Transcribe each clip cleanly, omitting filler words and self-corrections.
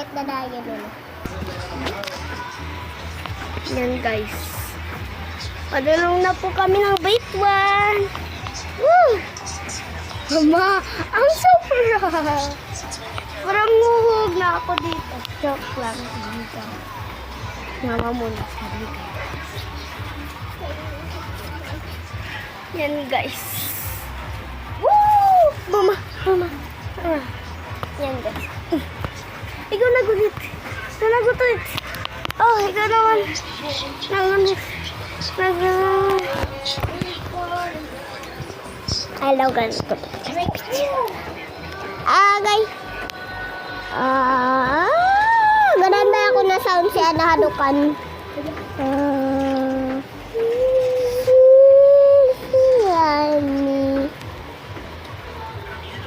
ulit na dayan nun. Yan guys. Padulong na po kami ng bait one. Woo! Mama, ang sobra. Parang nguhog na ako dito. Joke lang. Dito. Mama muna sa dito. Yan guys. Woo! Mama, mama. Yan guys. Ikaw nagulit. Ikaw nagulit. Oh, ikaw naman. Nagulit. Hello guys. Guys. Gananda ako na sound siya na halukan.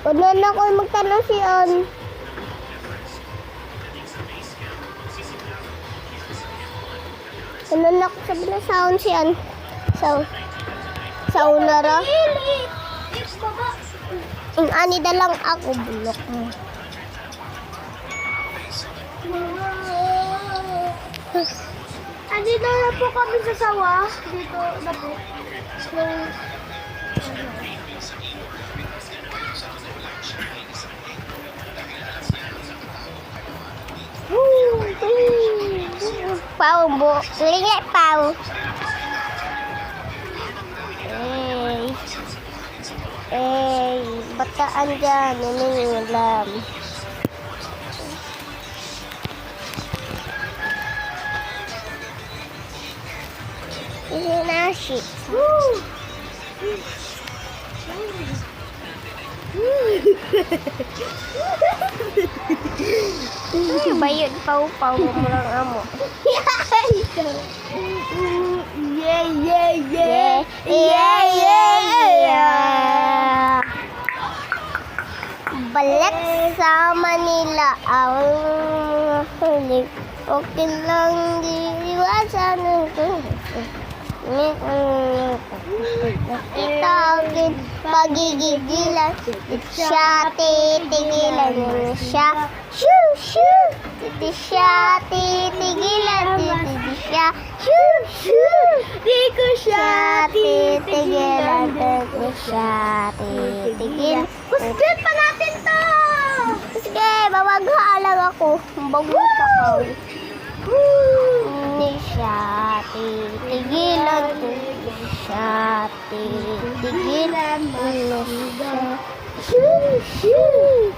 Unan ako magtanong siyan. Unan ako sabi na sound siyan. Saunara. Ang ani na lang ako bulok mo. Andito na po kami sa sawa. Dito na po. Pau bu, lihat pau. Bataan dyan, nangingilam. Ini nasi. Bayad pau-pau murang amo. Yeah. Balik sa Manila ang halik. Okay lang diiwasan ko. Ito aking pagigigilan. Siya titigilan siya. Shoo shoo. Titi siya titigilan. Titi siya. Shoo shoo. Di ko siya titigilan. Titi siya titigilan. Kuskin pa natin to. Sige, babaghalang ako. Bago pa ka. Hindi siya titigilan. Hindi siya titigilan. Shoo shoo.